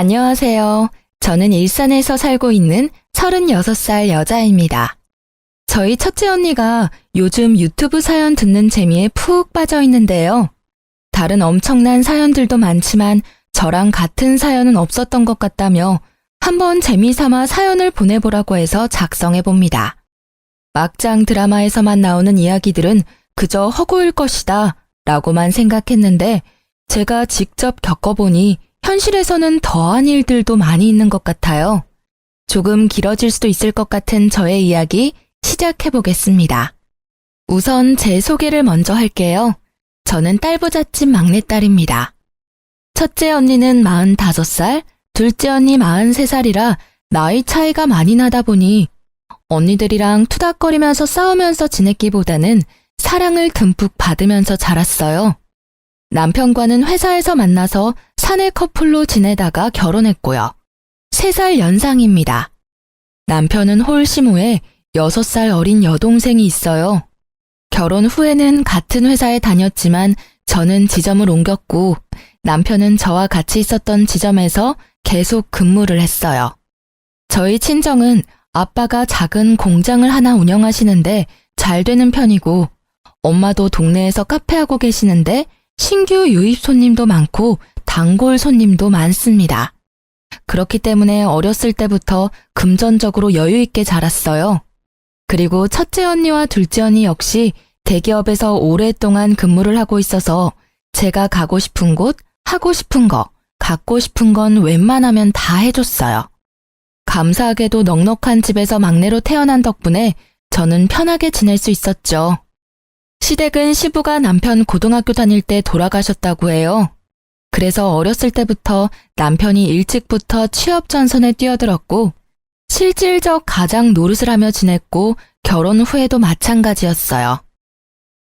안녕하세요. 저는 일산에서 살고 있는 36살 여자입니다. 저희 첫째 언니가 요즘 유튜브 사연 듣는 재미에 푹 빠져 있는데요. 다른 엄청난 사연들도 많지만 저랑 같은 사연은 없었던 것 같다며 한번 재미삼아 사연을 보내보라고 해서 작성해봅니다. 막장 드라마에서만 나오는 이야기들은 그저 허구일 것이다 라고만 생각했는데 제가 직접 겪어보니 현실에서는 더한 일들도 많이 있는 것 같아요. 조금 길어질 수도 있을 것 같은 저의 이야기 시작해보겠습니다. 우선 제 소개를 먼저 할게요. 저는 딸부잣집 막내딸입니다. 첫째 언니는 45살, 둘째 언니 43살이라 나이 차이가 많이 나다 보니 언니들이랑 투닥거리면서 싸우면서 지냈기보다는 사랑을 듬뿍 받으면서 자랐어요. 남편과는 회사에서 만나서 사내 커플로 지내다가 결혼했고요. 3살 연상입니다. 남편은 홀심 후에 6살 어린 여동생이 있어요. 결혼 후에는 같은 회사에 다녔지만 저는 지점을 옮겼고 남편은 저와 같이 있었던 지점에서 계속 근무를 했어요. 저희 친정은 아빠가 작은 공장을 하나 운영하시는데 잘 되는 편이고 엄마도 동네에서 카페하고 계시는데 신규 유입 손님도 많고 단골 손님도 많습니다. 그렇기 때문에 어렸을 때부터 금전적으로 여유 있게 자랐어요. 그리고 첫째 언니와 둘째 언니 역시 대기업에서 오랫동안 근무를 하고 있어서 제가 가고 싶은 곳, 하고 싶은 거, 갖고 싶은 건 웬만하면 다 해줬어요. 감사하게도 넉넉한 집에서 막내로 태어난 덕분에 저는 편하게 지낼 수 있었죠. 시댁은 시부가 남편 고등학교 다닐 때 돌아가셨다고 해요. 그래서 어렸을 때부터 남편이 일찍부터 취업 전선에 뛰어들었고 실질적 가장 노릇을 하며 지냈고 결혼 후에도 마찬가지였어요.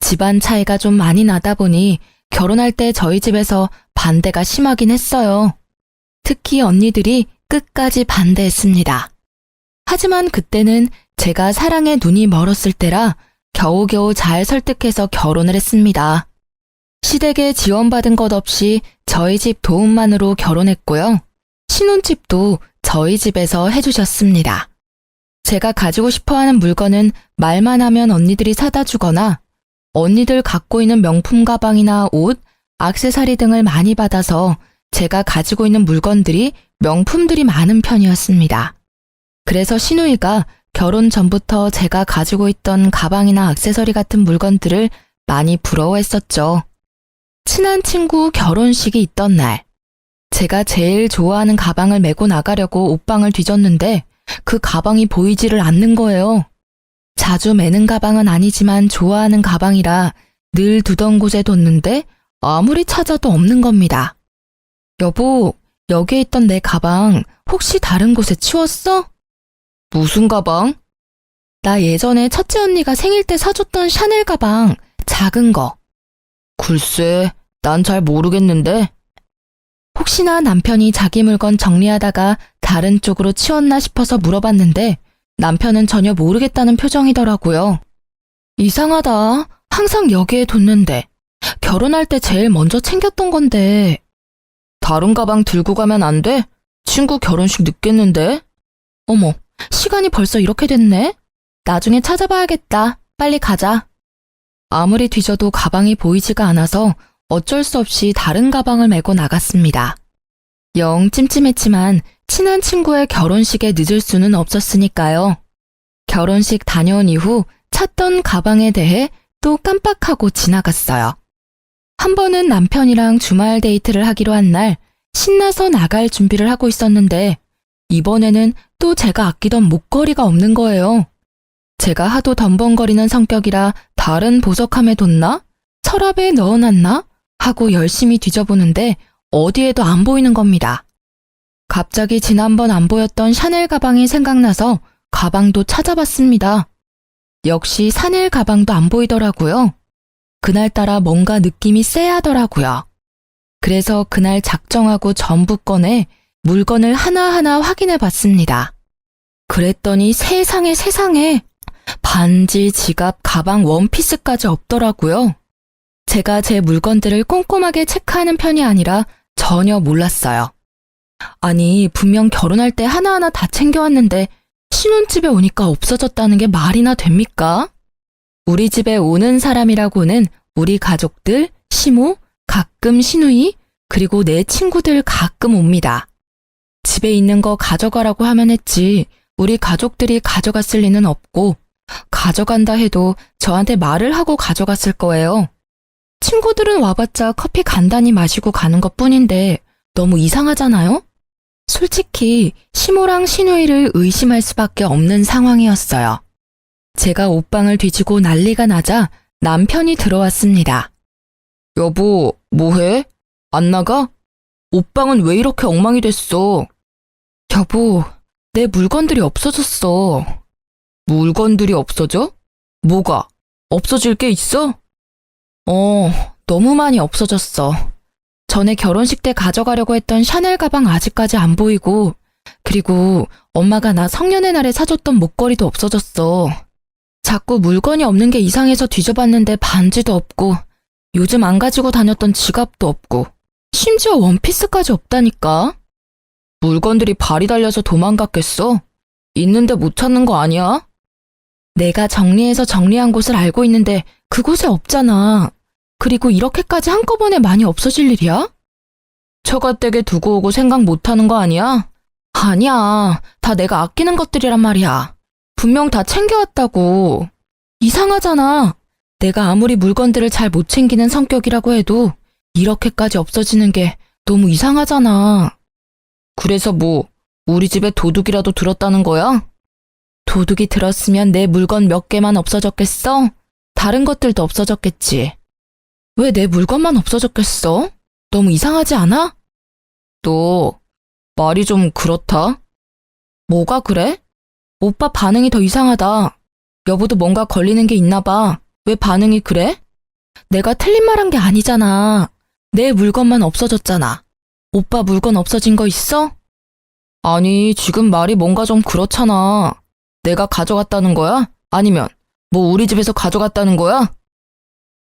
집안 차이가 좀 많이 나다 보니 결혼할 때 저희 집에서 반대가 심하긴 했어요. 특히 언니들이 끝까지 반대했습니다. 하지만 그때는 제가 사랑에 눈이 멀었을 때라 겨우겨우 잘 설득해서 결혼을 했습니다. 시댁에 지원받은 것 없이 저희 집 도움만으로 결혼했고요. 신혼집도 저희 집에서 해주셨습니다. 제가 가지고 싶어하는 물건은 말만 하면 언니들이 사다 주거나 언니들 갖고 있는 명품 가방이나 옷, 액세서리 등을 많이 받아서 제가 가지고 있는 물건들이 명품들이 많은 편이었습니다. 그래서 시누이가 결혼 전부터 제가 가지고 있던 가방이나 액세서리 같은 물건들을 많이 부러워했었죠. 친한 친구 결혼식이 있던 날, 제가 제일 좋아하는 가방을 메고 나가려고 옷방을 뒤졌는데 그 가방이 보이지를 않는 거예요. 자주 매는 가방은 아니지만 좋아하는 가방이라 늘 두던 곳에 뒀는데 아무리 찾아도 없는 겁니다. 여보, 여기에 있던 내 가방 혹시 다른 곳에 치웠어? 무슨 가방? 나 예전에 첫째 언니가 생일 때 사줬던 샤넬 가방, 작은 거. 글쎄, 난 잘 모르겠는데. 혹시나 남편이 자기 물건 정리하다가 다른 쪽으로 치웠나 싶어서 물어봤는데 남편은 전혀 모르겠다는 표정이더라고요. 이상하다. 항상 여기에 뒀는데. 결혼할 때 제일 먼저 챙겼던 건데. 다른 가방 들고 가면 안 돼? 친구 결혼식 늦겠는데? 어머, 시간이 벌써 이렇게 됐네? 나중에 찾아봐야겠다. 빨리 가자. 아무리 뒤져도 가방이 보이지가 않아서 어쩔 수 없이 다른 가방을 메고 나갔습니다. 영 찜찜했지만 친한 친구의 결혼식에 늦을 수는 없었으니까요. 결혼식 다녀온 이후 찾던 가방에 대해 또 깜빡하고 지나갔어요. 한 번은 남편이랑 주말 데이트를 하기로 한 날 신나서 나갈 준비를 하고 있었는데 이번에는 또 제가 아끼던 목걸이가 없는 거예요. 제가 하도 덤벙거리는 성격이라 다른 보석함에 뒀나? 서랍에 넣어놨나? 하고 열심히 뒤져보는데 어디에도 안 보이는 겁니다. 갑자기 지난번 안 보였던 샤넬 가방이 생각나서 가방도 찾아봤습니다. 역시 샤넬 가방도 안 보이더라고요. 그날따라 뭔가 느낌이 쎄하더라고요. 그래서 그날 작정하고 전부 꺼내 물건을 하나하나 확인해 봤습니다. 그랬더니 세상에 반지, 지갑, 가방, 원피스까지 없더라고요. 제가 제 물건들을 꼼꼼하게 체크하는 편이 아니라 전혀 몰랐어요. 아니, 분명 결혼할 때 하나하나 다 챙겨왔는데 신혼집에 오니까 없어졌다는 게 말이나 됩니까? 우리 집에 오는 사람이라고는 우리 가족들, 시모, 가끔 시누이, 그리고 내 친구들 가끔 옵니다. 집에 있는 거 가져가라고 하면 했지 우리 가족들이 가져갔을 리는 없고 가져간다 해도 저한테 말을 하고 가져갔을 거예요. 친구들은 와봤자 커피 간단히 마시고 가는 것뿐인데 너무 이상하잖아요? 솔직히 시모랑 시누이를 의심할 수밖에 없는 상황이었어요. 제가 옷방을 뒤지고 난리가 나자 남편이 들어왔습니다. 여보, 뭐해? 안 나가? 옷방은 왜 이렇게 엉망이 됐어? 여보, 내 물건들이 없어졌어. 물건들이 없어져? 뭐가? 없어질 게 있어? 너무 많이 없어졌어. 전에 결혼식 때 가져가려고 했던 샤넬 가방 아직까지 안 보이고, 그리고 엄마가 나 성년의 날에 사줬던 목걸이도 없어졌어. 자꾸 물건이 없는 게 이상해서 뒤져봤는데 반지도 없고, 요즘 안 가지고 다녔던 지갑도 없고, 심지어 원피스까지 없다니까? 물건들이 발이 달려서 도망갔겠어? 있는데 못 찾는 거 아니야? 내가 정리해서 정리한 곳을 알고 있는데 그곳에 없잖아. 그리고 이렇게까지 한꺼번에 많이 없어질 일이야? 처가댁에 두고 오고 생각 못하는 거 아니야? 아니야. 다 내가 아끼는 것들이란 말이야. 분명 다 챙겨왔다고. 이상하잖아. 내가 아무리 물건들을 잘 못 챙기는 성격이라고 해도 이렇게까지 없어지는 게 너무 이상하잖아. 그래서 뭐, 우리 집에 도둑이라도 들었다는 거야? 도둑이 들었으면 내 물건 몇 개만 없어졌겠어? 다른 것들도 없어졌겠지. 왜 내 물건만 없어졌겠어? 너무 이상하지 않아? 너, 말이 좀 그렇다? 뭐가 그래? 오빠 반응이 더 이상하다. 여보도 뭔가 걸리는 게 있나 봐. 왜 반응이 그래? 내가 틀린 말 한 게 아니잖아. 내 물건만 없어졌잖아. 오빠 물건 없어진 거 있어? 아니, 지금 말이 뭔가 좀 그렇잖아. 내가 가져갔다는 거야? 아니면 뭐 우리 집에서 가져갔다는 거야?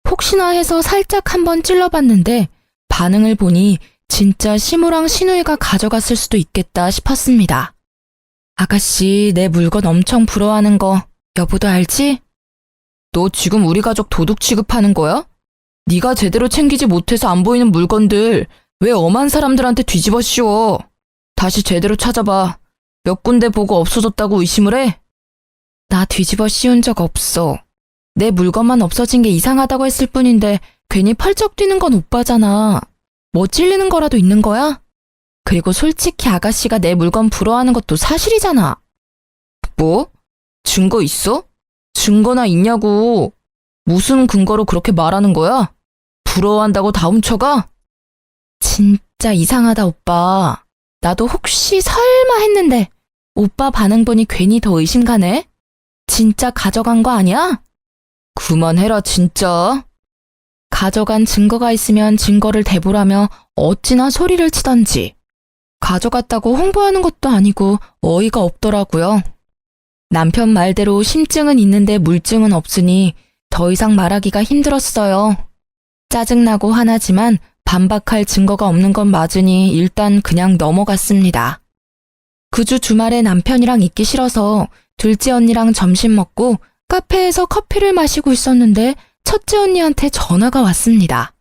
혹시나 해서 살짝 한번 찔러봤는데 반응을 보니 진짜 시모랑 시누이가 가져갔을 수도 있겠다 싶었습니다. 아가씨, 내 물건 엄청 부러워하는 거 여보도 알지? 너 지금 우리 가족 도둑 취급하는 거야? 네가 제대로 챙기지 못해서 안 보이는 물건들 왜 엄한 사람들한테 뒤집어 씌워? 다시 제대로 찾아봐. 몇 군데 보고 없어졌다고 의심을 해? 나 뒤집어 씌운 적 없어. 내 물건만 없어진 게 이상하다고 했을 뿐인데 괜히 펄쩍 뛰는 건 오빠잖아. 뭐 찔리는 거라도 있는 거야? 그리고 솔직히 아가씨가 내 물건 부러워하는 것도 사실이잖아. 뭐? 증거 있어? 증거나 있냐고. 무슨 근거로 그렇게 말하는 거야? 부러워한다고 다 훔쳐가? 진짜 이상하다, 오빠. 나도 혹시 설마 했는데 오빠 반응 보니 괜히 더 의심 가네? 진짜 가져간 거 아니야? 그만해라, 진짜. 가져간 증거가 있으면 증거를 대보라며 어찌나 소리를 치던지. 가져갔다고 홍보하는 것도 아니고 어이가 없더라고요. 남편 말대로 심증은 있는데 물증은 없으니 더 이상 말하기가 힘들었어요. 짜증나고 화나지만 반박할 증거가 없는 건 맞으니 일단 그냥 넘어갔습니다. 그 주 주말에 남편이랑 있기 싫어서 둘째 언니랑 점심 먹고 카페에서 커피를 마시고 있었는데 첫째 언니한테 전화가 왔습니다.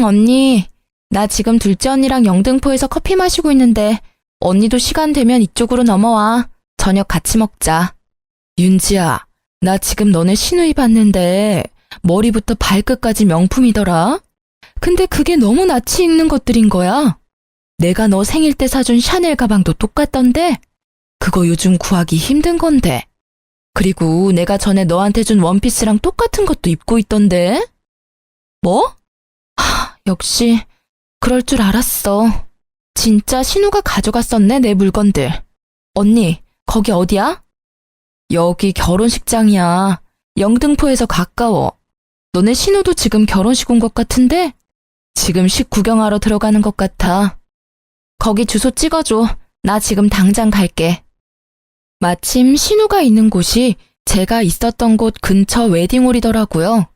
언니, 나 지금 둘째 언니랑 영등포에서 커피 마시고 있는데 언니도 시간 되면 이쪽으로 넘어와. 저녁 같이 먹자. 윤지야, 나 지금 너네 시누이 봤는데 머리부터 발끝까지 명품이더라. 근데 그게 너무 낯이 익는 것들인 거야. 내가 너 생일 때 사준 샤넬 가방도 똑같던데? 그거 요즘 구하기 힘든 건데. 그리고 내가 전에 너한테 준 원피스랑 똑같은 것도 입고 있던데? 뭐? 역시 그럴 줄 알았어. 진짜 신우가 가져갔었네, 내 물건들. 언니, 거기 어디야? 여기 결혼식장이야. 영등포에서 가까워. 너네 신우도 지금 결혼식 온 것 같은데? 지금 식 구경하러 들어가는 것 같아. 거기 주소 찍어줘. 나 지금 당장 갈게. 마침 신우가 있는 곳이 제가 있었던 곳 근처 웨딩홀이더라고요.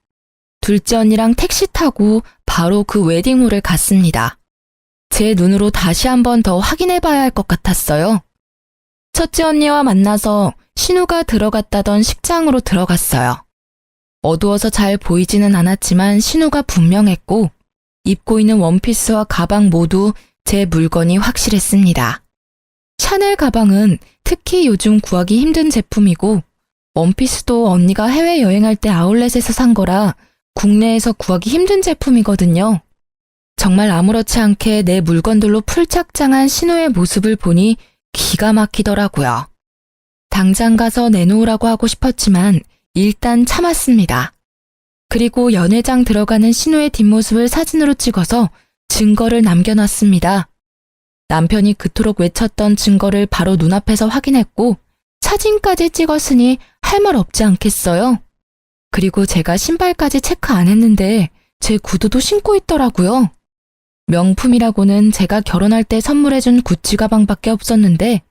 둘째 언니랑 택시 타고 바로 그 웨딩홀을 갔습니다. 제 눈으로 다시 한 번 더 확인해 봐야 할 것 같았어요. 첫째 언니와 만나서 신우가 들어갔다던 식장으로 들어갔어요. 어두워서 잘 보이지는 않았지만 신우가 분명했고 입고 있는 원피스와 가방 모두 제 물건이 확실했습니다. 샤넬 가방은 특히 요즘 구하기 힘든 제품이고 원피스도 언니가 해외여행할 때 아울렛에서 산 거라 국내에서 구하기 힘든 제품이거든요. 정말 아무렇지 않게 내 물건들로 풀착장한 신우의 모습을 보니 기가 막히더라고요. 당장 가서 내놓으라고 하고 싶었지만 일단 참았습니다. 그리고 연회장 들어가는 신우의 뒷모습을 사진으로 찍어서 증거를 남겨놨습니다. 남편이 그토록 외쳤던 증거를 바로 눈앞에서 확인했고 사진까지 찍었으니 할 말 없지 않겠어요? 그리고 제가 신발까지 체크 안 했는데 제 구두도 신고 있더라고요. 명품이라고는 제가 결혼할 때 선물해준 구찌 가방밖에 없었는데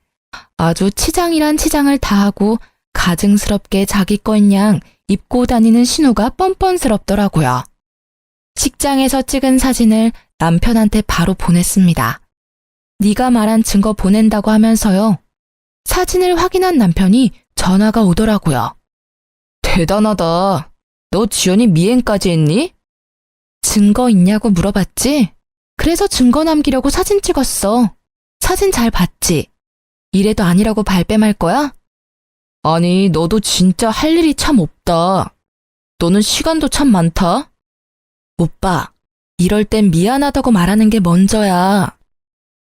아주 치장이란 치장을 다하고 가증스럽게 자기 거인 양 입고 다니는 신우가 뻔뻔스럽더라고요. 식장에서 찍은 사진을 남편한테 바로 보냈습니다. 네가 말한 증거 보낸다고 하면서요. 사진을 확인한 남편이 전화가 오더라고요. 대단하다. 너 지연이 미행까지 했니? 증거 있냐고 물어봤지? 그래서 증거 남기려고 사진 찍었어. 사진 잘 봤지? 이래도 아니라고 발뺌할 거야? 아니, 너도 진짜 할 일이 참 없다. 너는 시간도 참 많다. 오빠, 이럴 땐 미안하다고 말하는 게 먼저야.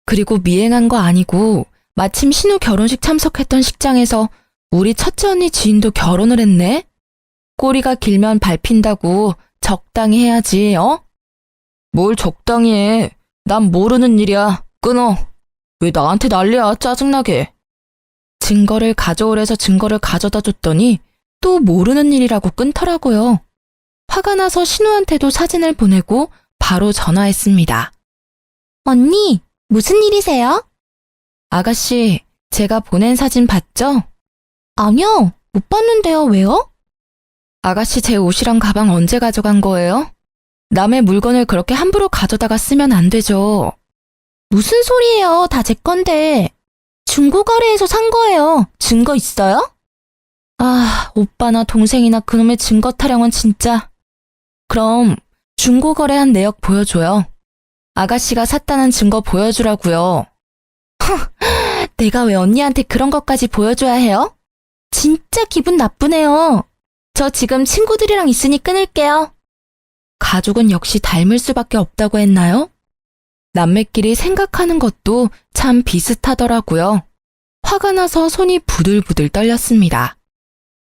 그리고 미행한 거 아니고 마침 신우 결혼식 참석했던 식장에서 우리 첫째 언니 지인도 결혼을 했네? 꼬리가 길면 밟힌다고 적당히 해야지, 어? 뭘 적당히 해. 난 모르는 일이야. 끊어. 왜 나한테 난리야, 짜증나게. 증거를 가져오래서 증거를 가져다 줬더니 또 모르는 일이라고 끊더라고요. 화가 나서 신우한테도 사진을 보내고 바로 전화했습니다. 언니, 무슨 일이세요? 아가씨, 제가 보낸 사진 봤죠? 아니요, 못 봤는데요. 왜요? 아가씨 제 옷이랑 가방 언제 가져간 거예요? 남의 물건을 그렇게 함부로 가져다가 쓰면 안 되죠. 무슨 소리예요? 다 제 건데. 중고거래에서 산 거예요. 증거 있어요? 아, 오빠나 동생이나 그놈의 증거 타령은 진짜. 그럼 중고거래한 내역 보여줘요. 아가씨가 샀다는 증거 보여주라고요. 내가 왜 언니한테 그런 것까지 보여줘야 해요? 진짜 기분 나쁘네요. 저 지금 친구들이랑 있으니 끊을게요. 가족은 역시 닮을 수밖에 없다고 했나요? 남매끼리 생각하는 것도 참 비슷하더라고요. 화가 나서 손이 부들부들 떨렸습니다.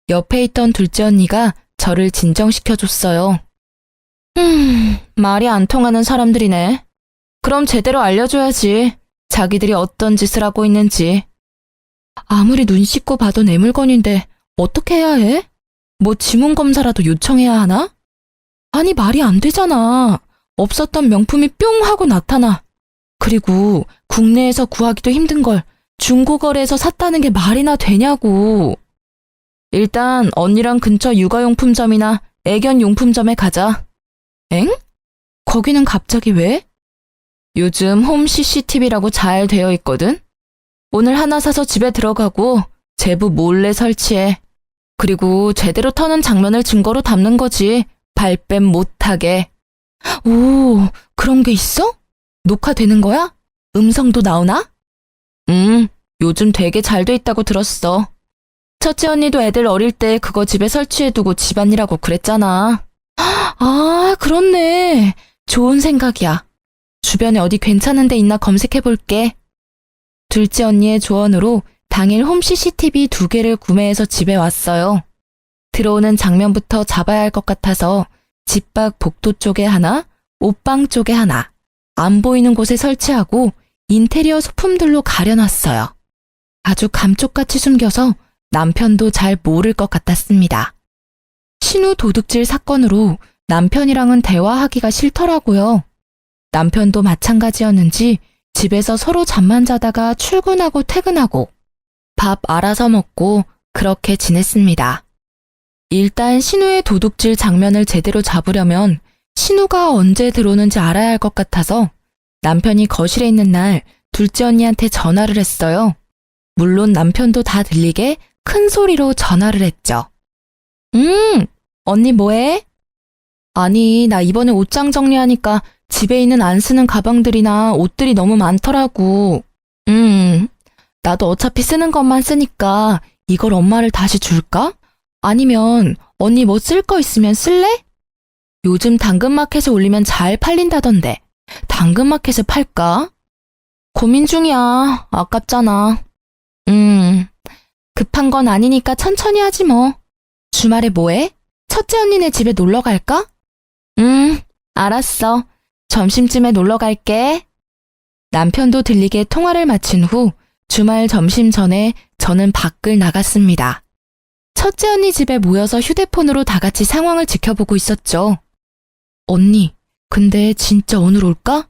옆에 있던 둘째 언니가 저를 진정시켜줬어요. 말이 안 통하는 사람들이네. 그럼 제대로 알려줘야지. 자기들이 어떤 짓을 하고 있는지. 아무리 눈 씻고 봐도 내 물건인데 어떻게 해야 해? 뭐 지문검사라도 요청해야 하나? 아니, 말이 안 되잖아. 없었던 명품이 뿅 하고 나타나. 그리고 국내에서 구하기도 힘든 걸 중고거래에서 샀다는 게 말이나 되냐고. 일단 언니랑 근처 육아용품점이나 애견용품점에 가자. 엥? 거기는 갑자기 왜? 요즘 홈 CCTV라고 잘 되어 있거든? 오늘 하나 사서 집에 들어가고 제부 몰래 설치해. 그리고 제대로 터는 장면을 증거로 담는 거지. 발뺌 못하게. 오, 그런 게 있어? 녹화되는 거야? 음성도 나오나? 요즘 되게 잘 돼 있다고 들었어. 첫째 언니도 애들 어릴 때 그거 집에 설치해두고 집안일하고 그랬잖아. 아, 그렇네. 좋은 생각이야. 주변에 어디 괜찮은 데 있나 검색해볼게. 둘째 언니의 조언으로 당일 홈 CCTV 2개를 구매해서 집에 왔어요. 들어오는 장면부터 잡아야 할 것 같아서 집 밖 복도 쪽에 하나, 옷방 쪽에 하나, 안 보이는 곳에 설치하고 인테리어 소품들로 가려놨어요. 아주 감쪽같이 숨겨서 남편도 잘 모를 것 같았습니다. 신우 도둑질 사건으로 남편이랑은 대화하기가 싫더라고요. 남편도 마찬가지였는지 집에서 서로 잠만 자다가 출근하고 퇴근하고 밥 알아서 먹고 그렇게 지냈습니다. 일단 신우의 도둑질 장면을 제대로 잡으려면 신우가 언제 들어오는지 알아야 할 것 같아서 남편이 거실에 있는 날 둘째 언니한테 전화를 했어요. 물론 남편도 다 들리게 큰 소리로 전화를 했죠. 언니 뭐해? 아니, 나 이번에 옷장 정리하니까 집에 있는 안 쓰는 가방들이나 옷들이 너무 많더라고. 나도 어차피 쓰는 것만 쓰니까 이걸 엄마를 다시 줄까? 아니면 언니 뭐 쓸 거 있으면 쓸래? 요즘 당근마켓에 올리면 잘 팔린다던데 당근마켓에 팔까? 고민 중이야. 아깝잖아. 급한 건 아니니까 천천히 하지 뭐. 주말에 뭐해? 첫째 언니네 집에 놀러 갈까? 알았어. 점심쯤에 놀러 갈게. 남편도 들리게 통화를 마친 후 주말 점심 전에 저는 밖을 나갔습니다. 첫째 언니 집에 모여서 휴대폰으로 다 같이 상황을 지켜보고 있었죠. 언니, 근데 진짜 오늘 올까?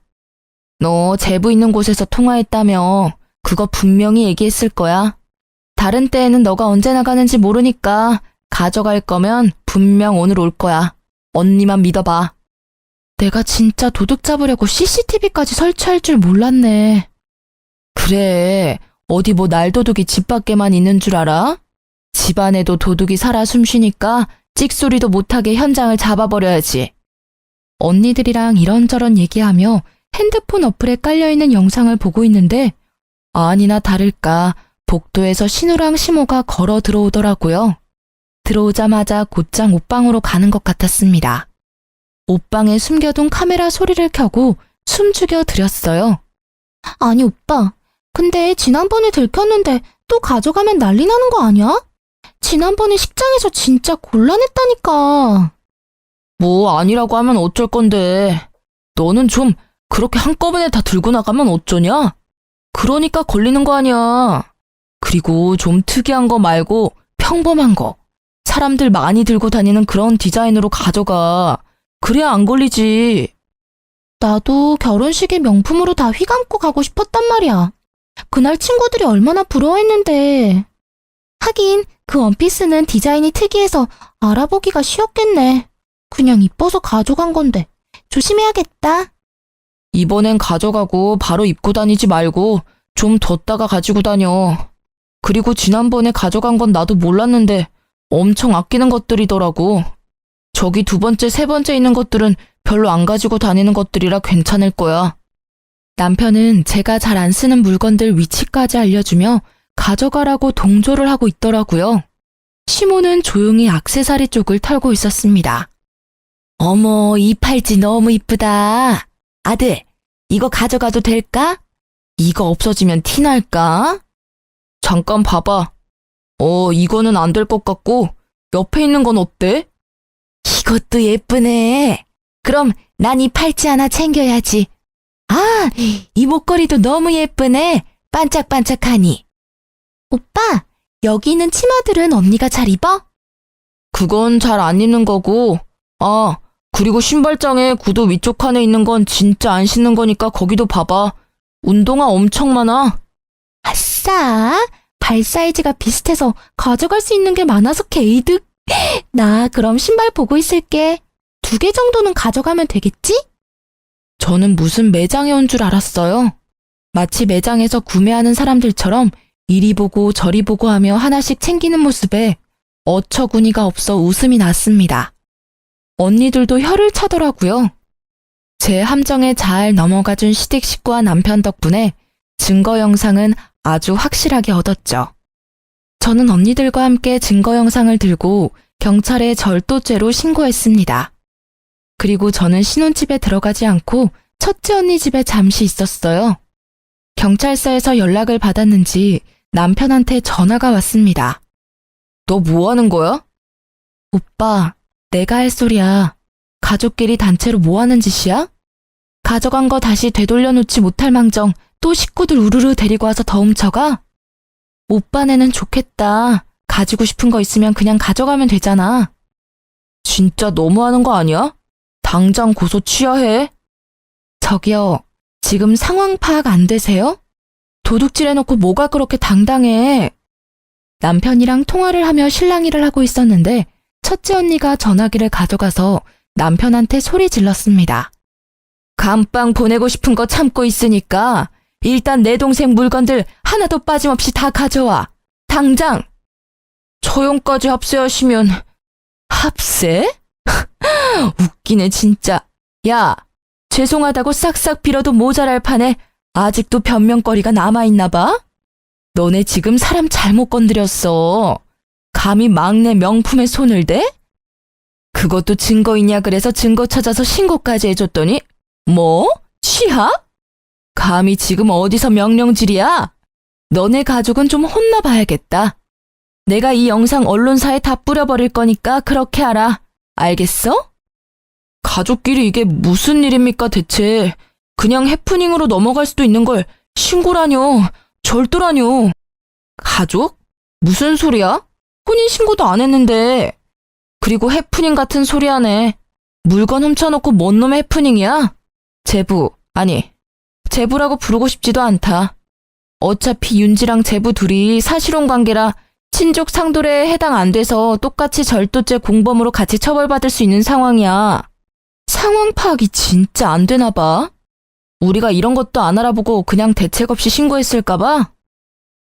너 제부 있는 곳에서 통화했다며. 그거 분명히 얘기했을 거야. 다른 때에는 너가 언제 나가는지 모르니까 가져갈 거면 분명 오늘 올 거야. 언니만 믿어봐. 내가 진짜 도둑 잡으려고 CCTV까지 설치할 줄 몰랐네. 그래, 어디 뭐 날도둑이 집 밖에만 있는 줄 알아? 집 안에도 도둑이 살아 숨쉬니까 찍소리도 못하게 현장을 잡아버려야지. 언니들이랑 이런저런 얘기하며 핸드폰 어플에 깔려있는 영상을 보고 있는데 아니나 다를까 복도에서 신우랑 시모가 걸어 들어오더라고요. 들어오자마자 곧장 옷방으로 가는 것 같았습니다. 옷방에 숨겨둔 카메라 소리를 켜고 숨죽여 드렸어요. 아니 오빠, 근데 지난번에 들켰는데 또 가져가면 난리 나는 거 아니야? 지난번에 식장에서 진짜 곤란했다니까. 뭐 아니라고 하면 어쩔 건데. 너는 좀 그렇게 한꺼번에 다 들고 나가면 어쩌냐? 그러니까 걸리는 거 아니야. 그리고 좀 특이한 거 말고 평범한 거. 사람들 많이 들고 다니는 그런 디자인으로 가져가. 그래야 안 걸리지. 나도 결혼식에 명품으로 다 휘감고 가고 싶었단 말이야. 그날 친구들이 얼마나 부러워했는데. 하긴 그 원피스는 디자인이 특이해서 알아보기가 쉬웠겠네. 그냥 이뻐서 가져간 건데 조심해야겠다. 이번엔 가져가고 바로 입고 다니지 말고 좀 뒀다가 가지고 다녀. 그리고 지난번에 가져간 건 나도 몰랐는데 엄청 아끼는 것들이더라고. 저기 두 번째, 세 번째 있는 것들은 별로 안 가지고 다니는 것들이라 괜찮을 거야. 남편은 제가 잘 안 쓰는 물건들 위치까지 알려주며 가져가라고 동조를 하고 있더라고요. 시모는 조용히 액세서리 쪽을 털고 있었습니다. 어머, 이 팔찌 너무 이쁘다. 아들, 이거 가져가도 될까? 이거 없어지면 티날까? 잠깐 봐봐. 이거는 안 될 것 같고 옆에 있는 건 어때? 이것도 예쁘네. 그럼 난 이 팔찌 하나 챙겨야지. 아, 이 목걸이도 너무 예쁘네. 반짝반짝하니. 오빠, 여기 있는 치마들은 언니가 잘 입어? 그건 잘 안 입는 거고. 아, 그리고 신발장에 구두 위쪽 칸에 있는 건 진짜 안 신는 거니까 거기도 봐봐. 운동화 엄청 많아. 아싸, 발 사이즈가 비슷해서 가져갈 수 있는 게 많아서 개이득. 나 그럼 신발 보고 있을게. 2개 정도는 가져가면 되겠지? 저는 무슨 매장에 온 줄 알았어요. 마치 매장에서 구매하는 사람들처럼 이리 보고 저리 보고 하며 하나씩 챙기는 모습에 어처구니가 없어 웃음이 났습니다. 언니들도 혀를 차더라고요. 제 함정에 잘 넘어가준 시댁 식구와 남편 덕분에 증거 영상은 아주 확실하게 얻었죠. 저는 언니들과 함께 증거 영상을 들고 경찰에 절도죄로 신고했습니다. 그리고 저는 신혼집에 들어가지 않고 첫째 언니 집에 잠시 있었어요. 경찰서에서 연락을 받았는지 남편한테 전화가 왔습니다. 너 뭐 하는 거야? 오빠, 내가 할 소리야. 가족끼리 단체로 뭐 하는 짓이야? 가져간 거 다시 되돌려놓지 못할 망정 또 식구들 우르르 데리고 와서 더 훔쳐가? 오빠네는 좋겠다. 가지고 싶은 거 있으면 그냥 가져가면 되잖아. 진짜 너무하는 거 아니야? 당장 고소 취하해. 저기요, 지금 상황 파악 안 되세요? 도둑질 해놓고 뭐가 그렇게 당당해. 남편이랑 통화를 하며 실랑이를 하고 있었는데 첫째 언니가 전화기를 가져가서 남편한테 소리 질렀습니다. 감빵 보내고 싶은 거 참고 있으니까 일단 내 동생 물건들 하나도 빠짐없이 다 가져와. 당장! 처용까지 합세하시면 합세? 웃기네 진짜. 야, 죄송하다고 싹싹 빌어도 모자랄 판에 아직도 변명거리가 남아있나 봐? 너네 지금 사람 잘못 건드렸어. 감히 막내 명품에 손을 대? 그것도 증거 있냐 그래서 증거 찾아서 신고까지 해줬더니 뭐? 취하? 감히 지금 어디서 명령질이야? 너네 가족은 좀 혼나봐야겠다. 내가 이 영상 언론사에 다 뿌려버릴 거니까 그렇게 하라. 알겠어? 가족끼리 이게 무슨 일입니까 대체. 그냥 해프닝으로 넘어갈 수도 있는 걸 신고라뇨. 절도라뇨. 가족? 무슨 소리야? 혼인신고도 안 했는데. 그리고 해프닝 같은 소리 하네. 물건 훔쳐놓고 뭔 놈의 해프닝이야? 제부, 아니, 제부라고 부르고 싶지도 않다. 어차피 윤지랑 제부 둘이 사실혼 관계라 친족 상도례에 해당 안 돼서 똑같이 절도죄 공범으로 같이 처벌받을 수 있는 상황이야. 상황 파악이 진짜 안 되나 봐. 우리가 이런 것도 안 알아보고 그냥 대책 없이 신고했을까 봐?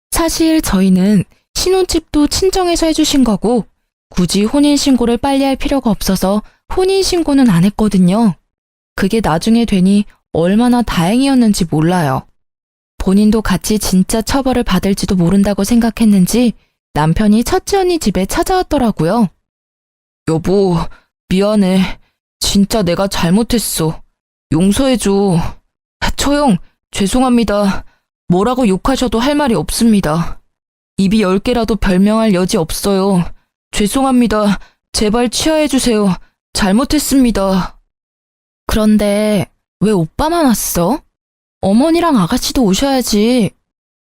사실 저희는 신혼집도 친정에서 해주신 거고 굳이 혼인신고를 빨리 할 필요가 없어서 혼인신고는 안 했거든요. 그게 나중에 되니 얼마나 다행이었는지 몰라요. 본인도 같이 진짜 처벌을 받을지도 모른다고 생각했는지 남편이 첫째 언니 집에 찾아왔더라고요. 여보, 미안해. 진짜 내가 잘못했어. 용서해줘. 처형, 죄송합니다. 뭐라고 욕하셔도 할 말이 없습니다. 입이 10개라도 별명할 여지 없어요. 죄송합니다. 제발 취하해주세요. 잘못했습니다. 그런데 왜 오빠만 왔어? 어머니랑 아가씨도 오셔야지.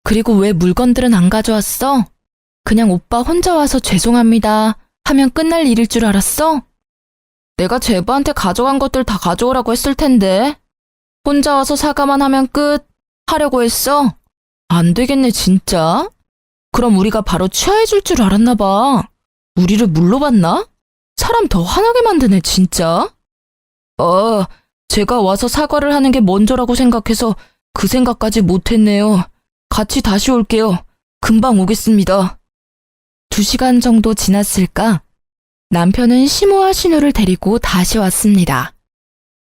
그리고 왜 물건들은 안 가져왔어? 그냥 오빠 혼자 와서 죄송합니다 하면 끝날 일일 줄 알았어? 내가 제부한테 가져간 것들 다 가져오라고 했을 텐데. 혼자 와서 사과만 하면 끝 하려고 했어? 안 되겠네 진짜. 그럼 우리가 바로 취하해줄 줄 알았나 봐. 우리를 물러봤나? 사람 더 화나게 만드네 진짜. 제가 와서 사과를 하는 게 먼저라고 생각해서 그 생각까지 못했네요. 같이 다시 올게요. 금방 오겠습니다. 2시간 정도 지났을까? 남편은 시모와 신우를 데리고 다시 왔습니다.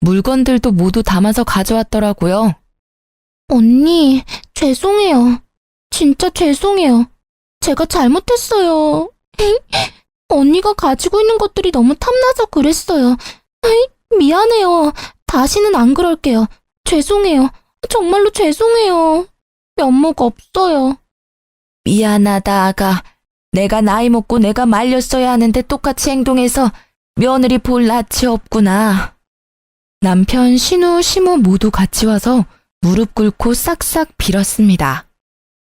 물건들도 모두 담아서 가져왔더라고요. 언니, 죄송해요. 진짜 죄송해요. 제가 잘못했어요. 언니가 가지고 있는 것들이 너무 탐나서 그랬어요. 미안해요. 다시는 안 그럴게요. 죄송해요. 정말로 죄송해요. 면목 없어요. 미안하다, 아가. 내가 나이 먹고 내가 말렸어야 하는데 똑같이 행동해서 며느리 볼 낯이 없구나. 남편, 신우, 시모 모두 같이 와서 무릎 꿇고 싹싹 빌었습니다.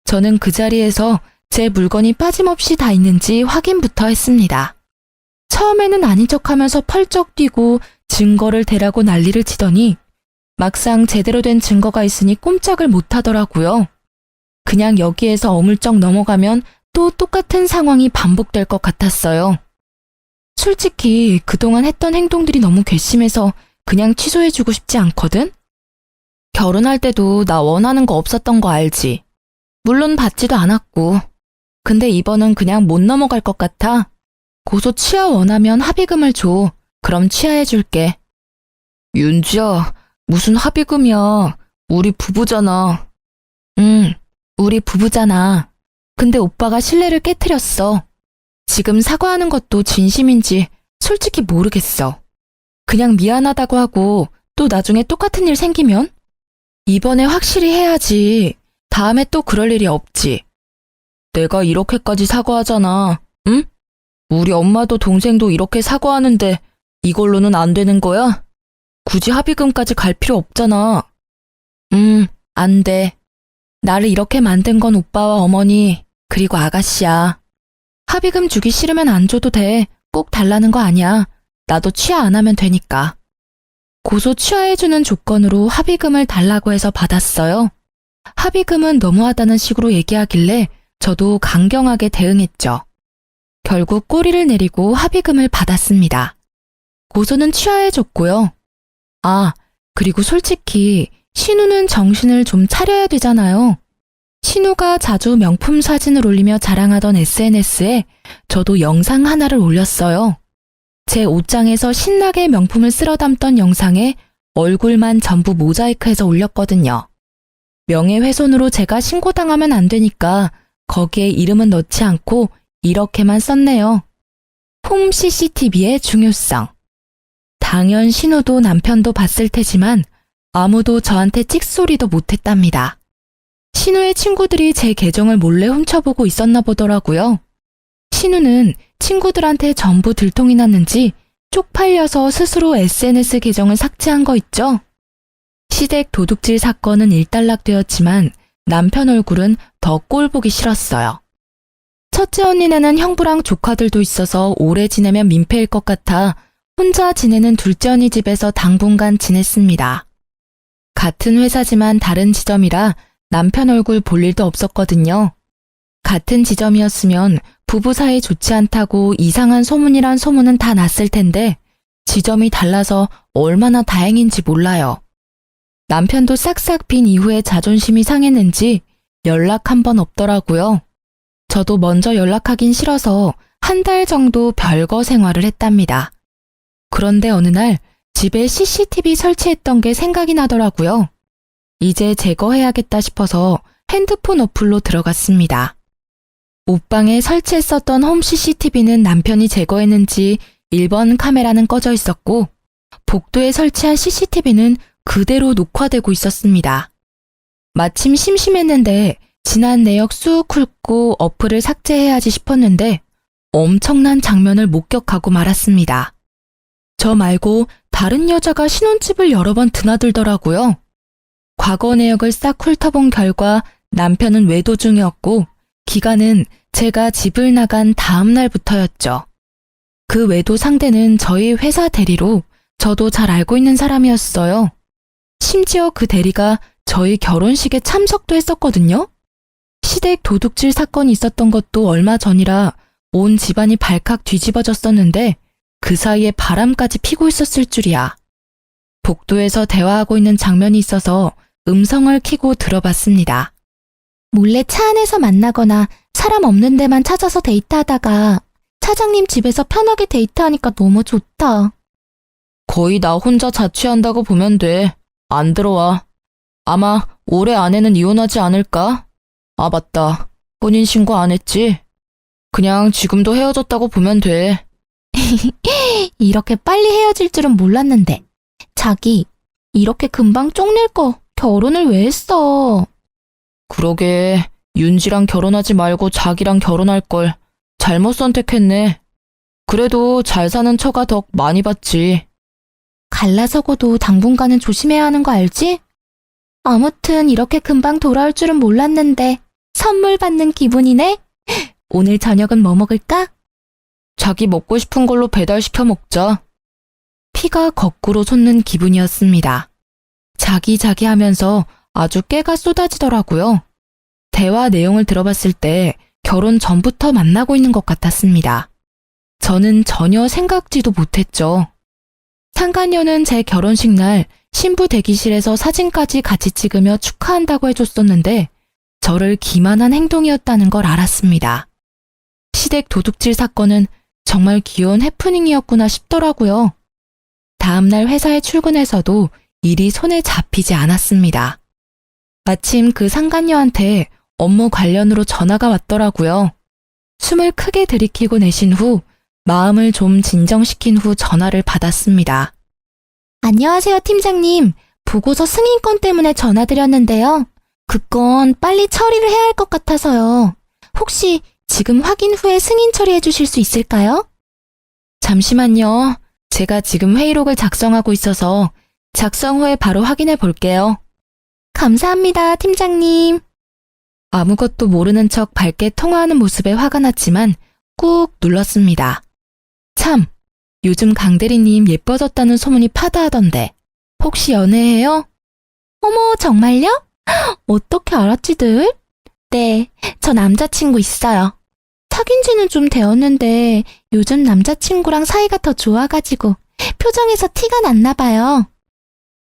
저는 그 자리에서 제 물건이 빠짐없이 다 있는지 확인부터 했습니다. 처음에는 아닌 척하면서 펄쩍 뛰고 증거를 대라고 난리를 치더니 막상 제대로 된 증거가 있으니 꼼짝을 못하더라고요. 그냥 여기에서 어물쩍 넘어가면 또 똑같은 상황이 반복될 것 같았어요. 솔직히 그동안 했던 행동들이 너무 괘씸해서 그냥 취소해주고 싶지 않거든? 결혼할 때도 나 원하는 거 없었던 거 알지? 물론 받지도 않았고. 근데 이번은 그냥 못 넘어갈 것 같아. 고소 취하 원하면 합의금을 줘. 그럼 취하해줄게. 윤지야, 무슨 합의금이야. 우리 부부잖아. 응, 우리 부부잖아. 근데 오빠가 신뢰를 깨트렸어. 지금 사과하는 것도 진심인지 솔직히 모르겠어. 그냥 미안하다고 하고 또 나중에 똑같은 일 생기면? 이번에 확실히 해야지. 다음에 또 그럴 일이 없지. 내가 이렇게까지 사과하잖아. 응? 우리 엄마도 동생도 이렇게 사과하는데 이걸로는 안 되는 거야? 굳이 합의금까지 갈 필요 없잖아. 안 돼. 나를 이렇게 만든 건 오빠와 어머니, 그리고 아가씨야. 합의금 주기 싫으면 안 줘도 돼. 꼭 달라는 거 아니야. 나도 취하 안 하면 되니까. 고소 취하해주는 조건으로 합의금을 달라고 해서 받았어요. 합의금은 너무하다는 식으로 얘기하길래 저도 강경하게 대응했죠. 결국 꼬리를 내리고 합의금을 받았습니다. 고소는 취하해줬고요. 아, 그리고 솔직히 신우는 정신을 좀 차려야 되잖아요. 신우가 자주 명품 사진을 올리며 자랑하던 SNS에 저도 영상 하나를 올렸어요. 제 옷장에서 신나게 명품을 쓸어 담던 영상에 얼굴만 전부 모자이크해서 올렸거든요. 명예훼손으로 제가 신고당하면 안 되니까 거기에 이름은 넣지 않고 이렇게만 썼네요. 홈 CCTV의 중요성. 당연 신우도 남편도 봤을 테지만 아무도 저한테 찍소리도 못했답니다. 신우의 친구들이 제 계정을 몰래 훔쳐보고 있었나 보더라고요. 신우는 친구들한테 전부 들통이 났는지 쪽팔려서 스스로 SNS 계정을 삭제한 거 있죠? 시댁 도둑질 사건은 일단락되었지만 남편 얼굴은 더 꼴보기 싫었어요. 첫째 언니네는 형부랑 조카들도 있어서 오래 지내면 민폐일 것 같아 혼자 지내는 둘째 언니 집에서 당분간 지냈습니다. 같은 회사지만 다른 지점이라 남편 얼굴 볼 일도 없었거든요. 같은 지점이었으면 부부 사이 좋지 않다고 이상한 소문이란 소문은 다 났을 텐데 지점이 달라서 얼마나 다행인지 몰라요. 남편도 싹싹 빈 이후에 자존심이 상했는지 연락 한 번 없더라고요. 저도 먼저 연락하긴 싫어서 한 달 정도 별거 생활을 했답니다. 그런데 어느 날 집에 CCTV 설치했던 게 생각이 나더라고요. 이제 제거해야겠다 싶어서 핸드폰 어플로 들어갔습니다. 옷방에 설치했었던 홈 CCTV는 남편이 제거했는지 1번 카메라는 꺼져 있었고 복도에 설치한 CCTV는 그대로 녹화되고 있었습니다. 마침 심심했는데 지난 내역 쑥 훑고 어플을 삭제해야지 싶었는데 엄청난 장면을 목격하고 말았습니다. 저 말고 다른 여자가 신혼집을 여러 번 드나들더라고요. 과거 내역을 싹 훑어본 결과 남편은 외도 중이었고 기간은 제가 집을 나간 다음 날부터였죠. 그 외도 상대는 저희 회사 대리로 저도 잘 알고 있는 사람이었어요. 심지어 그 대리가 저희 결혼식에 참석도 했었거든요. 시댁 도둑질 사건이 있었던 것도 얼마 전이라 온 집안이 발칵 뒤집어졌었는데 그 사이에 바람까지 피고 있었을 줄이야. 복도에서 대화하고 있는 장면이 있어서 음성을 켜고 들어봤습니다. 몰래 차 안에서 만나거나 사람 없는 데만 찾아서 데이트하다가 차장님 집에서 편하게 데이트하니까 너무 좋다. 거의 나 혼자 자취한다고 보면 돼. 안 들어와. 아마 올해 안에는 이혼하지 않을까? 아 맞다. 혼인신고 안 했지? 그냥 지금도 헤어졌다고 보면 돼. 이렇게 빨리 헤어질 줄은 몰랐는데. 자기, 이렇게 금방 쪽낼 거 결혼을 왜 했어? 그러게, 윤지랑 결혼하지 말고 자기랑 결혼할 걸 잘못 선택했네. 그래도 잘 사는 처가 덕 많이 봤지. 갈라서고도 당분간은 조심해야 하는 거 알지? 아무튼 이렇게 금방 돌아올 줄은 몰랐는데 선물 받는 기분이네? 오늘 저녁은 뭐 먹을까? 자기 먹고 싶은 걸로 배달시켜 먹자. 피가 거꾸로 솟는 기분이었습니다. 자기 하면서 아주 깨가 쏟아지더라고요. 대화 내용을 들어봤을 때 결혼 전부터 만나고 있는 것 같았습니다. 저는 전혀 생각지도 못했죠. 상간녀는 제 결혼식 날 신부 대기실에서 사진까지 같이 찍으며 축하한다고 해줬었는데 저를 기만한 행동이었다는 걸 알았습니다. 시댁 도둑질 사건은 정말 귀여운 해프닝이었구나 싶더라고요. 다음날 회사에 출근해서도 일이 손에 잡히지 않았습니다. 마침 그 상간녀한테 업무 관련으로 전화가 왔더라고요. 숨을 크게 들이키고 내쉰 후 마음을 좀 진정시킨 후 전화를 받았습니다. 안녕하세요, 팀장님. 보고서 승인권 때문에 전화드렸는데요. 그 건 빨리 처리를 해야 할 것 같아서요. 혹시 지금 확인 후에 승인 처리해 주실 수 있을까요? 잠시만요. 제가 지금 회의록을 작성하고 있어서 작성 후에 바로 확인해 볼게요. 감사합니다, 팀장님. 아무것도 모르는 척 밝게 통화하는 모습에 화가 났지만 꾹 눌렀습니다. 참, 요즘 강대리님 예뻐졌다는 소문이 파다하던데 혹시 연애해요? 어머, 정말요? 어떻게 알았지들? 네, 저 남자친구 있어요. 사귄 지는 좀 되었는데 요즘 남자친구랑 사이가 더 좋아가지고 표정에서 티가 났나 봐요.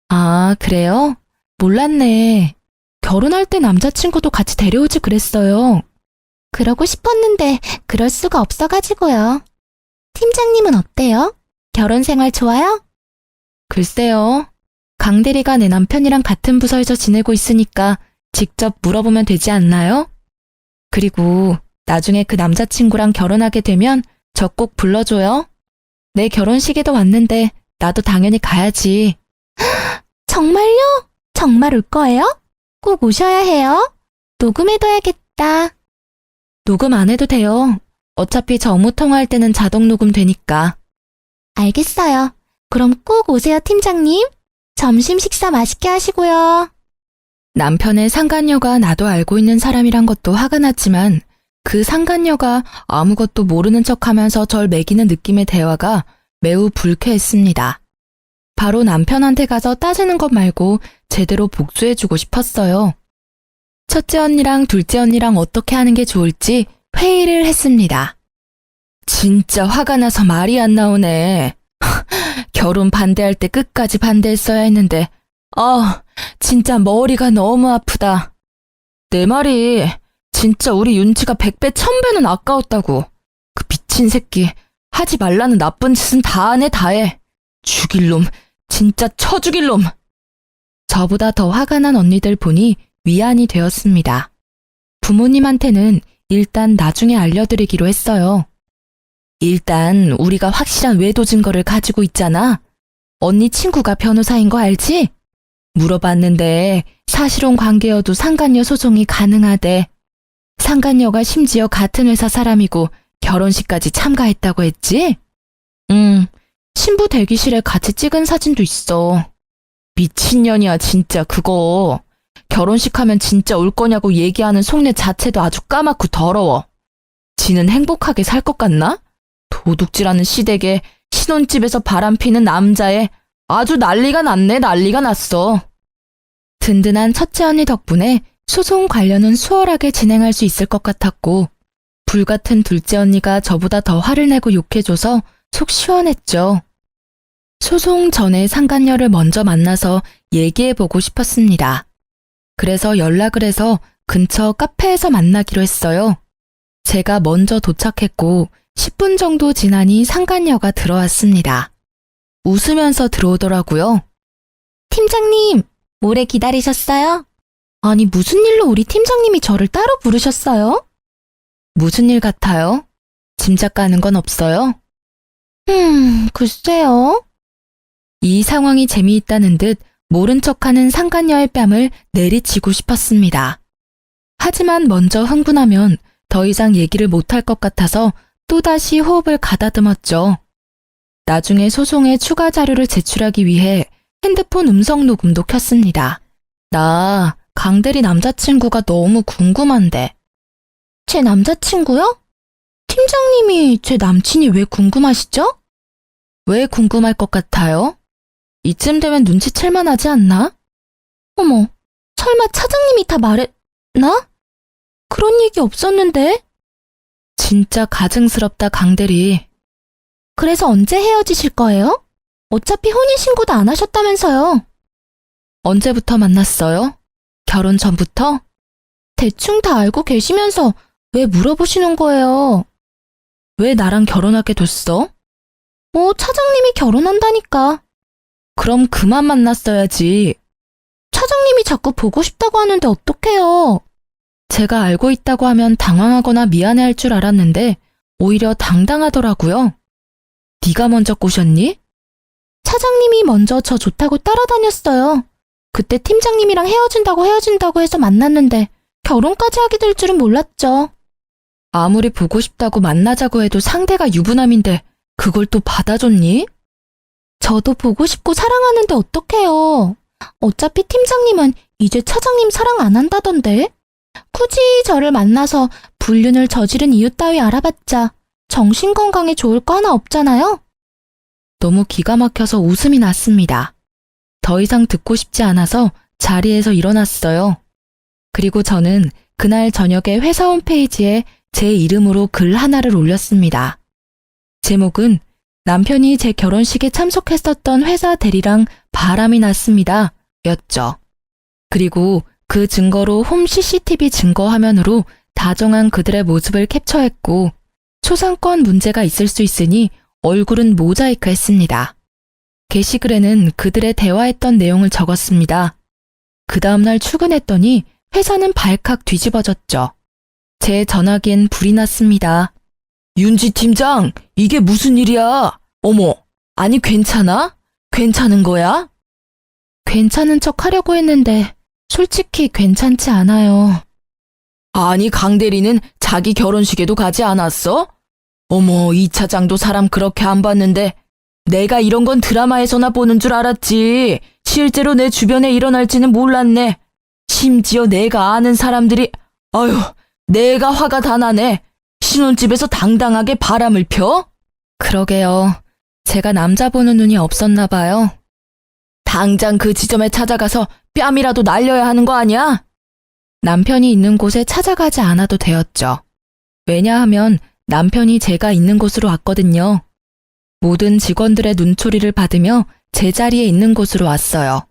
아, 그래요? 몰랐네. 결혼할 때 남자친구도 같이 데려오지 그랬어요. 그러고 싶었는데 그럴 수가 없어가지고요. 팀장님은 어때요? 결혼 생활 좋아요? 글쎄요. 강대리가 내 남편이랑 같은 부서에서 지내고 있으니까 직접 물어보면 되지 않나요? 그리고 나중에 그 남자친구랑 결혼하게 되면 저 꼭 불러줘요. 내 결혼식에도 왔는데 나도 당연히 가야지. 정말요? 정말 올 거예요? 꼭 오셔야 해요. 녹음해둬야겠다. 녹음 안 해도 돼요. 어차피 저 업무 통화할 때는 자동 녹음 되니까. 알겠어요. 그럼 꼭 오세요, 팀장님. 점심 식사 맛있게 하시고요. 남편의 상간녀가 나도 알고 있는 사람이란 것도 화가 났지만 그 상간녀가 아무것도 모르는 척하면서 절 매기는 느낌의 대화가 매우 불쾌했습니다. 바로 남편한테 가서 따지는 것 말고 제대로 복수해주고 싶었어요. 첫째 언니랑 둘째 언니랑 어떻게 하는 게 좋을지 회의를 했습니다. 진짜 화가 나서 말이 안 나오네. 결혼 반대할 때 끝까지 반대했어야 했는데 진짜 머리가 너무 아프다. 내 말이 진짜 우리 윤치가 100배 1000배는 아까웠다고. 그 미친 새끼 하지 말라는 나쁜 짓은 다 하네 다 해. 죽일 놈 진짜 쳐 죽일 놈. 저보다 더 화가 난 언니들 보니 위안이 되었습니다. 부모님한테는 일단 나중에 알려드리기로 했어요. 일단 우리가 확실한 외도 증거를 가지고 있잖아. 언니 친구가 변호사인 거 알지? 물어봤는데 사실혼 관계여도 상간녀 소송이 가능하대. 상간녀가 심지어 같은 회사 사람이고 결혼식까지 참가했다고 했지? 신부 대기실에 같이 찍은 사진도 있어. 미친년이야 진짜 그거. 결혼식 하면 진짜 올 거냐고 얘기하는 속내 자체도 아주 까맣고 더러워. 지는 행복하게 살 것 같나? 도둑질하는 시댁에 신혼집에서 바람피는 남자애 아주 난리가 났네 난리가 났어. 든든한 첫째 언니 덕분에 소송 관련은 수월하게 진행할 수 있을 것 같았고 불같은 둘째 언니가 저보다 더 화를 내고 욕해줘서 속 시원했죠. 소송 전에 상간녀를 먼저 만나서 얘기해보고 싶었습니다. 그래서 연락을 해서 근처 카페에서 만나기로 했어요. 제가 먼저 도착했고 10분 정도 지나니 상간녀가 들어왔습니다. 웃으면서 들어오더라고요. 팀장님, 오래 기다리셨어요? 아니 무슨 일로 우리 팀장님이 저를 따로 부르셨어요? 무슨 일 같아요? 짐작 가는 건 없어요? 글쎄요. 이 상황이 재미있다는 듯 모른 척하는 상간녀의 뺨을 내리치고 싶었습니다. 하지만 먼저 흥분하면 더 이상 얘기를 못할 것 같아서 또다시 호흡을 가다듬었죠. 나중에 소송에 추가 자료를 제출하기 위해 핸드폰 음성 녹음도 켰습니다. 나 강대리 남자친구가 너무 궁금한데. 제 남자친구요? 팀장님이 제 남친이 왜 궁금하시죠? 왜 궁금할 것 같아요? 이쯤 되면 눈치챌만 하지 않나? 어머, 설마 차장님이 다 말했나? 그런 얘기 없었는데? 진짜 가증스럽다 강대리. 그래서 언제 헤어지실 거예요? 어차피 혼인신고도 안 하셨다면서요. 언제부터 만났어요? 결혼 전부터? 대충 다 알고 계시면서 왜 물어보시는 거예요? 왜 나랑 결혼하게 됐어? 차장님이 결혼한다니까. 그럼 그만 만났어야지. 차장님이 자꾸 보고 싶다고 하는데 어떡해요? 제가 알고 있다고 하면 당황하거나 미안해할 줄 알았는데 오히려 당당하더라고요. 네가 먼저 꼬셨니? 차장님이 먼저 저 좋다고 따라다녔어요. 그때 팀장님이랑 헤어진다고 해서 만났는데 결혼까지 하게 될 줄은 몰랐죠. 아무리 보고 싶다고 만나자고 해도 상대가 유부남인데 그걸 또 받아줬니? 저도 보고 싶고 사랑하는데 어떡해요. 어차피 팀장님은 이제 차장님 사랑 안 한다던데. 굳이 저를 만나서 불륜을 저지른 이유 따위 알아봤자 정신건강에 좋을 거 하나 없잖아요. 너무 기가 막혀서 웃음이 났습니다. 더 이상 듣고 싶지 않아서 자리에서 일어났어요. 그리고 저는 그날 저녁에 회사 홈페이지에 제 이름으로 글 하나를 올렸습니다. 제목은 남편이 제 결혼식에 참석했었던 회사 대리랑 바람이 났습니다. 였죠. 그리고 그 증거로 홈 CCTV 증거 화면으로 다정한 그들의 모습을 캡처했고 초상권 문제가 있을 수 있으니 얼굴은 모자이크 했습니다. 게시글에는 그들의 대화했던 내용을 적었습니다. 그 다음날 출근했더니 회사는 발칵 뒤집어졌죠. 제 전화기엔 불이 났습니다. 윤지 팀장, 이게 무슨 일이야? 어머, 아니 괜찮아? 괜찮은 거야? 괜찮은 척 하려고 했는데 솔직히 괜찮지 않아요. 아니 강 대리는 자기 결혼식에도 가지 않았어? 어머, 이 차장도 사람 그렇게 안 봤는데 내가 이런 건 드라마에서나 보는 줄 알았지. 실제로 내 주변에 일어날지는 몰랐네. 심지어 내가 아는 사람들이 아유, 내가 화가 다 나네. 신혼집에서 당당하게 바람을 펴? 그러게요. 제가 남자 보는 눈이 없었나 봐요. 당장 그 지점에 찾아가서 뺨이라도 날려야 하는 거 아니야? 남편이 있는 곳에 찾아가지 않아도 되었죠. 왜냐하면 남편이 제가 있는 곳으로 왔거든요. 모든 직원들의 눈초리를 받으며 제 자리에 있는 곳으로 왔어요.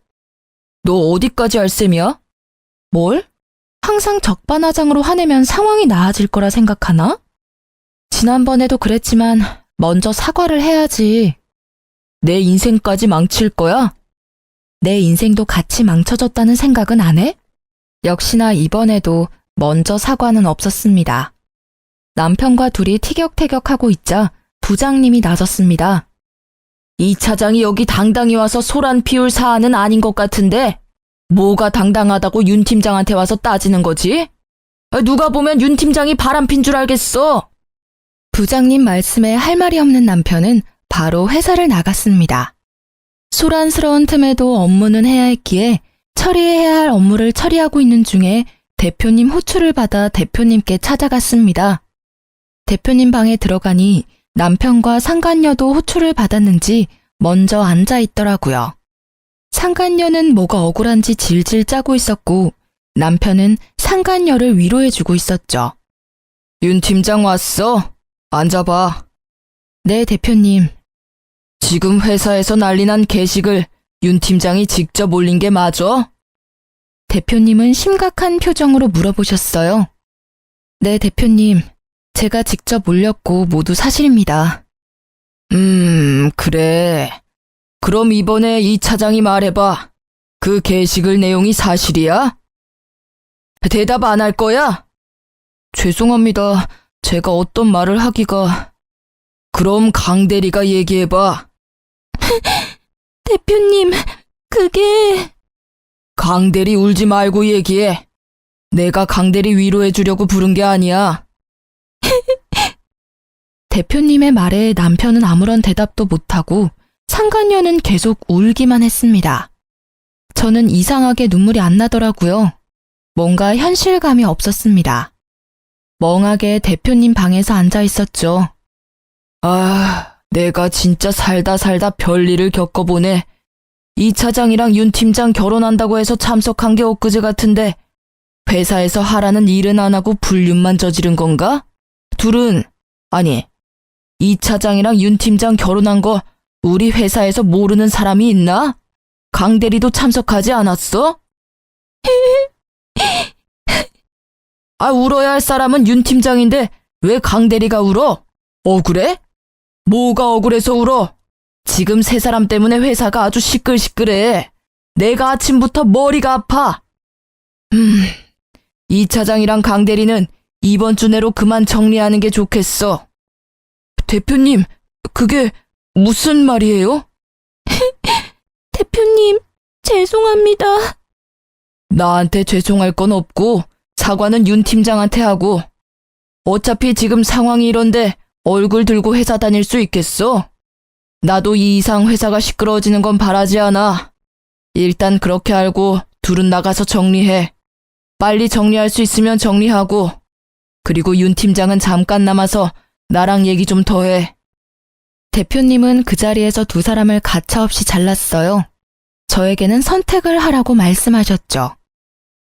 너 어디까지 할 셈이야? 뭘? 항상 적반하장으로 화내면 상황이 나아질 거라 생각하나? 지난번에도 그랬지만 먼저 사과를 해야지. 내 인생까지 망칠 거야? 내 인생도 같이 망쳐졌다는 생각은 안 해? 역시나 이번에도 먼저 사과는 없었습니다. 남편과 둘이 티격태격하고 있자 부장님이 나섰습니다. 이 차장이 여기 당당히 와서 소란 피울 사안은 아닌 것 같은데 뭐가 당당하다고 윤 팀장한테 와서 따지는 거지? 누가 보면 윤 팀장이 바람핀 줄 알겠어. 부장님 말씀에 할 말이 없는 남편은 바로 회사를 나갔습니다. 소란스러운 틈에도 업무는 해야 했기에 처리해야 할 업무를 처리하고 있는 중에 대표님 호출을 받아 대표님께 찾아갔습니다. 대표님 방에 들어가니 남편과 상간녀도 호출을 받았는지 먼저 앉아 있더라고요. 상간녀는 뭐가 억울한지 질질 짜고 있었고 남편은 상간녀를 위로해주고 있었죠. 윤 팀장 왔어? 앉아봐. 네, 대표님. 지금 회사에서 난리 난 게시글 윤 팀장이 직접 올린 게 맞아? 대표님은 심각한 표정으로 물어보셨어요. 네, 대표님. 제가 직접 올렸고 모두 사실입니다. 그래. 그럼 이번에 이 차장이 말해봐. 그 게시글 내용이 사실이야? 대답 안 할 거야? 죄송합니다. 제가 어떤 말을 하기가... 그럼 강 대리가 얘기해봐. 대표님, 그게... 강 대리 울지 말고 얘기해. 내가 강 대리 위로해주려고 부른 게 아니야. 대표님의 말에 남편은 아무런 대답도 못하고 상간녀는 계속 울기만 했습니다. 저는 이상하게 눈물이 안 나더라고요. 뭔가 현실감이 없었습니다. 멍하게 대표님 방에서 앉아 있었죠. 아, 내가 진짜 살다 별일을 겪어보네. 이 차장이랑 윤 팀장 결혼한다고 해서 참석한 게 엊그제 같은데 회사에서 하라는 일은 안 하고 불륜만 저지른 건가? 둘은, 아니, 이 차장이랑 윤 팀장 결혼한 거 우리 회사에서 모르는 사람이 있나? 강 대리도 참석하지 않았어? 아, 울어야 할 사람은 윤 팀장인데 왜 강 대리가 울어? 억울해? 뭐가 억울해서 울어? 지금 세 사람 때문에 회사가 아주 시끌시끌해. 내가 아침부터 머리가 아파. 이 차장이랑 강 대리는 이번 주 내로 그만 정리하는 게 좋겠어. 대표님, 그게 무슨 말이에요? 대표님, 죄송합니다. 나한테 죄송할 건 없고 사과는 윤 팀장한테 하고. 어차피 지금 상황이 이런데 얼굴 들고 회사 다닐 수 있겠어? 나도 이 이상 회사가 시끄러워지는 건 바라지 않아. 일단 그렇게 알고 둘은 나가서 정리해. 빨리 정리할 수 있으면 정리하고. 그리고 윤 팀장은 잠깐 남아서 나랑 얘기 좀 더 해. 대표님은 그 자리에서 두 사람을 가차없이 잘랐어요. 저에게는 선택을 하라고 말씀하셨죠.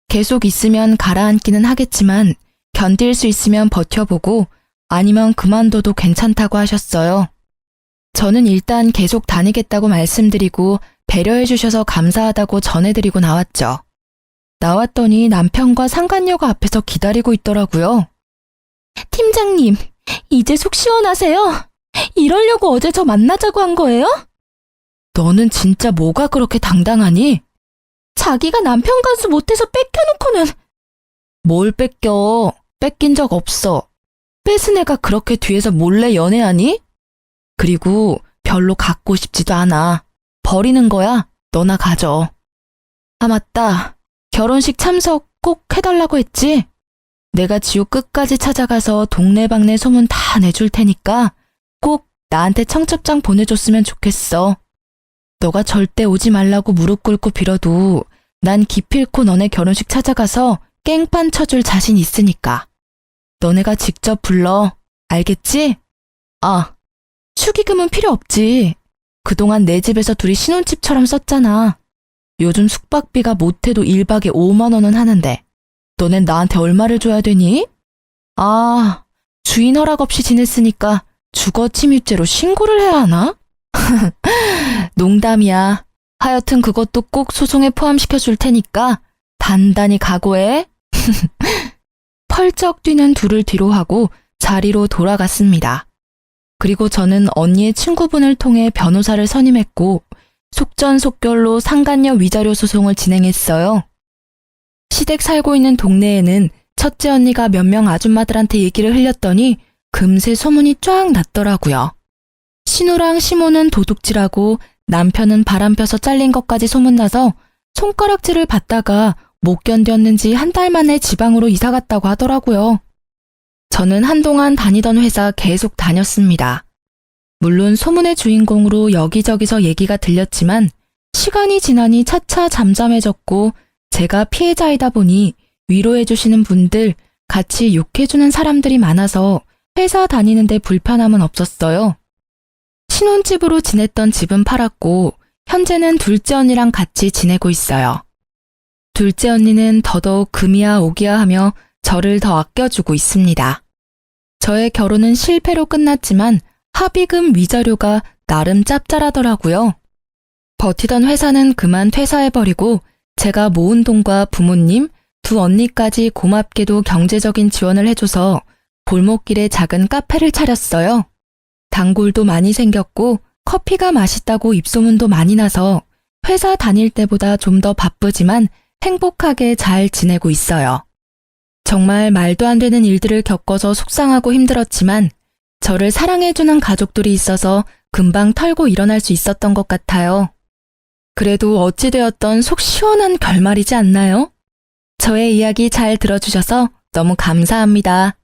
계속 있으면 가라앉기는 하겠지만 견딜 수 있으면 버텨보고 아니면 그만둬도 괜찮다고 하셨어요. 저는 일단 계속 다니겠다고 말씀드리고 배려해 주셔서 감사하다고 전해드리고 나왔죠. 나왔더니 남편과 상간녀가 앞에서 기다리고 있더라고요. 팀장님, 이제 속 시원하세요? 이러려고 어제 저 만나자고 한 거예요? 너는 진짜 뭐가 그렇게 당당하니? 자기가 남편 간수 못해서 뺏겨놓고는. 뭘 뺏겨? 뺏긴 적 없어. 뺏은 애가 그렇게 뒤에서 몰래 연애하니? 그리고 별로 갖고 싶지도 않아. 버리는 거야. 너나 가져. 아, 맞다. 결혼식 참석 꼭 해달라고 했지? 내가 지옥 끝까지 찾아가서 동네방네 소문 다 내줄 테니까 꼭 나한테 청첩장 보내줬으면 좋겠어. 너가 절대 오지 말라고 무릎 꿇고 빌어도 난 기필코 너네 결혼식 찾아가서 깽판 쳐줄 자신 있으니까. 너네가 직접 불러. 알겠지? 아, 축의금은 필요 없지. 그동안 내 집에서 둘이 신혼집처럼 썼잖아. 요즘 숙박비가 못해도 1박에 5만 원은 하는데 너넨 나한테 얼마를 줘야 되니? 아, 주인 허락 없이 지냈으니까 주거 침입죄로 신고를 해야 하나? 농담이야. 하여튼 그것도 꼭 소송에 포함시켜 줄 테니까 단단히 각오해. 펄쩍 뛰는 둘을 뒤로 하고 자리로 돌아갔습니다. 그리고 저는 언니의 친구분을 통해 변호사를 선임했고 속전속결로 상간녀 위자료 소송을 진행했어요. 시댁 살고 있는 동네에는 첫째 언니가 몇 명 아줌마들한테 얘기를 흘렸더니 금세 소문이 쫙 났더라고요. 신우랑 시모는 도둑질하고 남편은 바람펴서 잘린 것까지 소문나서 손가락질을 받다가 못 견뎠는지 한 달 만에 지방으로 이사 갔다고 하더라고요. 저는 한동안 다니던 회사 계속 다녔습니다. 물론 소문의 주인공으로 여기저기서 얘기가 들렸지만 시간이 지나니 차차 잠잠해졌고 제가 피해자이다 보니 위로해주시는 분들, 같이 욕해주는 사람들이 많아서 회사 다니는데 불편함은 없었어요. 신혼집으로 지냈던 집은 팔았고 현재는 둘째 언니랑 같이 지내고 있어요. 둘째 언니는 더더욱 금이야 오기야 하며 저를 더 아껴주고 있습니다. 저의 결혼은 실패로 끝났지만 합의금 위자료가 나름 짭짤하더라고요. 버티던 회사는 그만 퇴사해버리고 제가 모은 돈과 부모님, 두 언니까지 고맙게도 경제적인 지원을 해줘서 골목길에 작은 카페를 차렸어요. 단골도 많이 생겼고 커피가 맛있다고 입소문도 많이 나서 회사 다닐 때보다 좀 더 바쁘지만 행복하게 잘 지내고 있어요. 정말 말도 안 되는 일들을 겪어서 속상하고 힘들었지만 저를 사랑해주는 가족들이 있어서 금방 털고 일어날 수 있었던 것 같아요. 그래도 어찌되었던 속 시원한 결말이지 않나요? 저의 이야기 잘 들어주셔서 너무 감사합니다.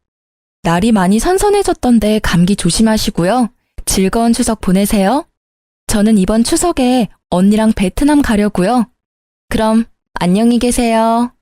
날이 많이 선선해졌던데 감기 조심하시고요. 즐거운 추석 보내세요. 저는 이번 추석에 언니랑 베트남 가려고요. 그럼 안녕히 계세요.